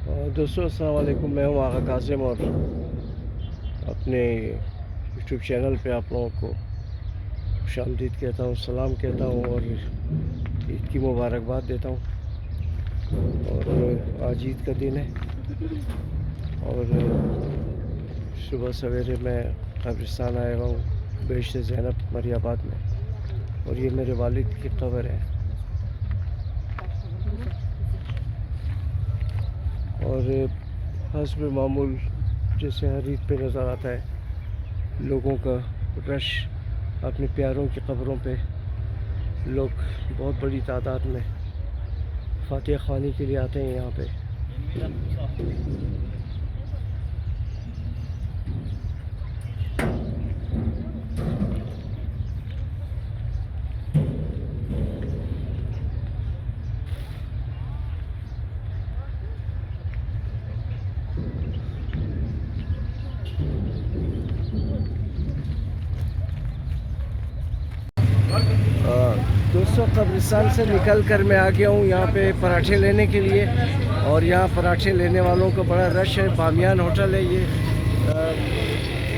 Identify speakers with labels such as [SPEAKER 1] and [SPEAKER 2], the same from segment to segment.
[SPEAKER 1] दोस्तों अस्सलाम वालेकुम। मैं हूँ आगा कासिम और अपने यूट्यूब चैनल पे आप लोगों को खुशामदीद कहता हूँ, सलाम कहता हूँ और ईद की मुबारकबाद देता हूँ। और आज ईद का दिन है और सुबह सवेरे मैं कब्रिस्तान आया हुआ हूँ बेश्त ज़ैनब मरियाबाद में, और ये मेरे वालिद की कब्र है। और हस्ब मामूल जैसे हर ईद पे नज़र आता है लोगों का रश, अपने प्यारों की कब्रों पे लोग बहुत बड़ी तादाद में फातिहा ख़्वानी के लिए आते हैं यहाँ पे। दोस्तों कब्रिस्तान से निकल कर मैं आ गया हूँ यहाँ पे पराठे लेने के लिए, और यहाँ पराठे लेने वालों का बड़ा रश है। बामियान होटल है ये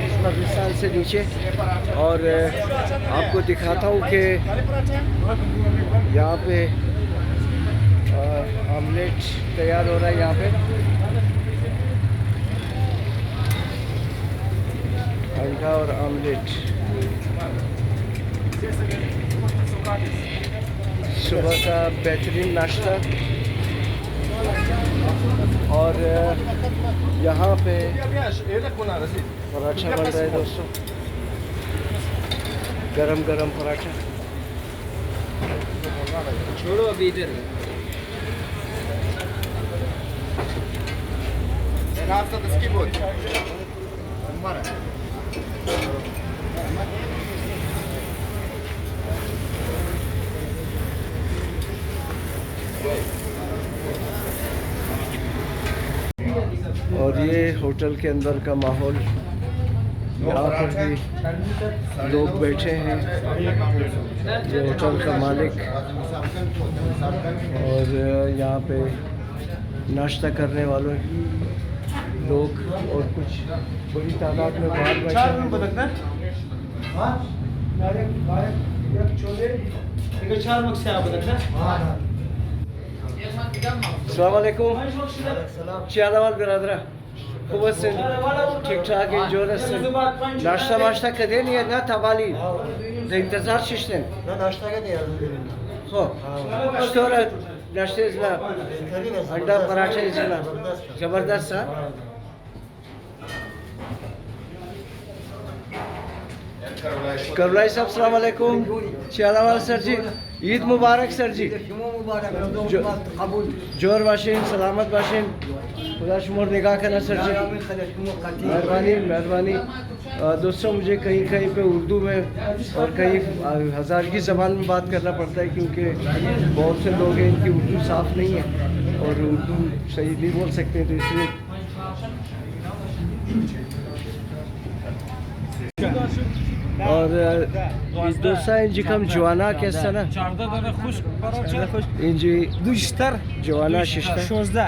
[SPEAKER 1] इस कब्रिस्तान से नीचे, और आपको दिखाता हूँ कि यहाँ पे आमलेट तैयार हो रहा है। यहाँ पे अंडा और आमलेट सुबह का बेहतरीन नाश्ता। और यहाँ पे पराठा बन रहा है दोस्तों, गरम गरम पराठा।
[SPEAKER 2] छोड़ो अभी इधर
[SPEAKER 1] और ये होटल के अंदर का माहौल, यहाँ पर भी लोग बैठे हैं, ये होटल का मालिक, और यहाँ पे नाश्ता करने वाले लोग और कुछ बड़ी तादाद में बाहर बैठे हैं। अस्सलाम वालेकुम। शादावाल बिरादरा खूब से ठीक ठाक है जोर से नाश्ता वाश्ता कदे नहीं है ना तबाली इंतजार शिशने
[SPEAKER 3] ना नाश्ता का दिया
[SPEAKER 1] हो स्टोर नाश्ते इजना अंडा पराठे इजना जबरदस्त है। करलाई साहब अस्सलाम वालेकुम। शादावाल सर जी, ईद मुबारक सर जी। जोर बाशिन सलामत बाशिन, खुदा शुमर निगाह करना सर जी, मेहरबानी मेहरबानी। दोस्तों मुझे कहीं कहीं पे उर्दू में और कहीं हज़ारगी ज़बान में बात करना पड़ता है क्योंकि बहुत से लोग हैं इनकी उर्दू साफ़ नहीं है और उर्दू सही नहीं बोल सकते, तो इसलिए और दोस्ता इंजी कम जवाना कैसा ना इंजी
[SPEAKER 2] दुष्टर
[SPEAKER 1] जवाना शिश्ता
[SPEAKER 2] 16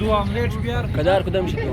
[SPEAKER 2] दो आमलेट बियार
[SPEAKER 4] कदार कदम शिकतो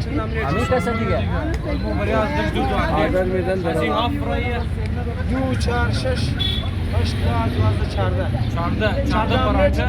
[SPEAKER 2] चंद आमलेट
[SPEAKER 4] आम्ही कसं दिया
[SPEAKER 2] बऱ्या दो
[SPEAKER 1] आदर मैदान
[SPEAKER 2] असी हाफ फ्राई 2 4 6 8 14 14 पराठा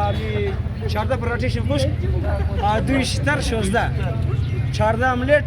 [SPEAKER 2] आम्ही 14 पराठे शिकूश दो इश्तर 16 14 आमलेट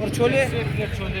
[SPEAKER 2] और छोले छोले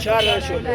[SPEAKER 1] 4 छोले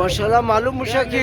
[SPEAKER 1] माशाल्लाह मालूम मुशा कि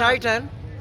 [SPEAKER 1] टाइट है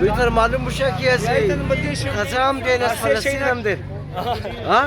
[SPEAKER 1] बेहतर मालूम मुशा कि ऐसे खजाम देना फलस्तीन हम दे हाँ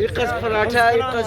[SPEAKER 1] एक कस पराठा एक कस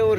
[SPEAKER 1] और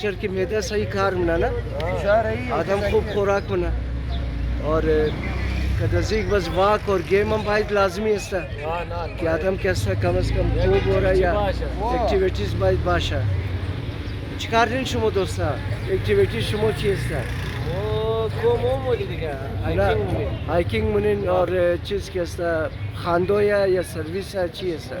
[SPEAKER 1] चर की मैदा सही कार मना ना आदम खूब खुराक मना और नज़दीक बस वाक और गेम हम भाई लाजमी है कि आदम कैसा कम अज कम खूब हो रहा है या एक्टिविटीज़ बाय बाशा चिकार्जन शुमो दोस्ता एक्टिविटीज़ शुमो चीज़ था हाइकिंग मुनिन और चीज़ कैसा खानदोया या सर्विस अच्छी है सर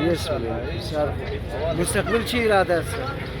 [SPEAKER 1] यस सर मुस्तकबिल ची इरादा है सर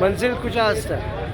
[SPEAKER 1] मंजिल कुछ हस्ता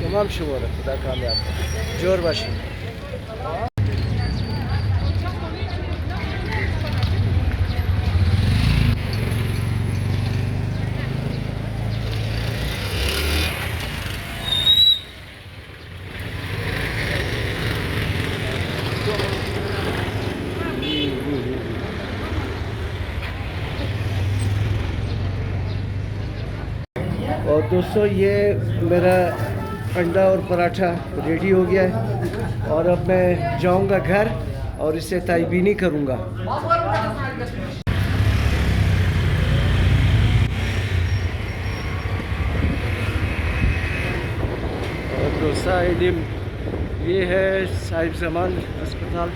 [SPEAKER 1] तमाम शुमार है खुदा कामयाब जोर बाशी और दोस्तों ये मेरा अंडा और पराठा रेडी हो गया है और अब मैं जाऊंगा घर और इसे ताइबीनी करूंगा और दोस्तों ये है साहिब जमान अस्पताल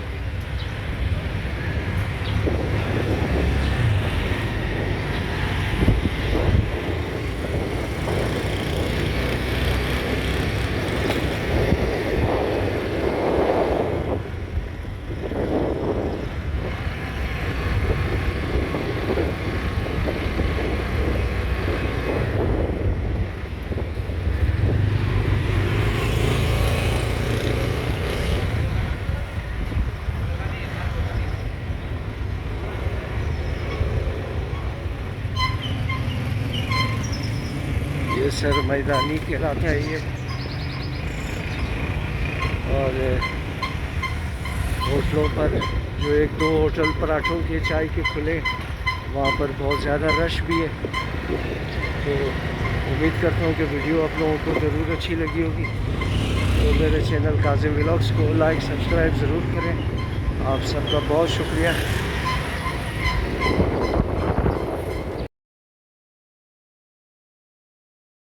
[SPEAKER 1] ये सर मैदानी कहलाता है ये और होटलों पर जो एक दो होटल पराठों के चाय के खुले वहाँ पर बहुत ज़्यादा रश भी है तो उम्मीद करता हूँ कि वीडियो आप लोगों को ज़रूर अच्छी लगी होगी तो मेरे चैनल काज़िम व्लॉग्स को लाइक सब्सक्राइब ज़रूर करें आप सबका बहुत शुक्रिया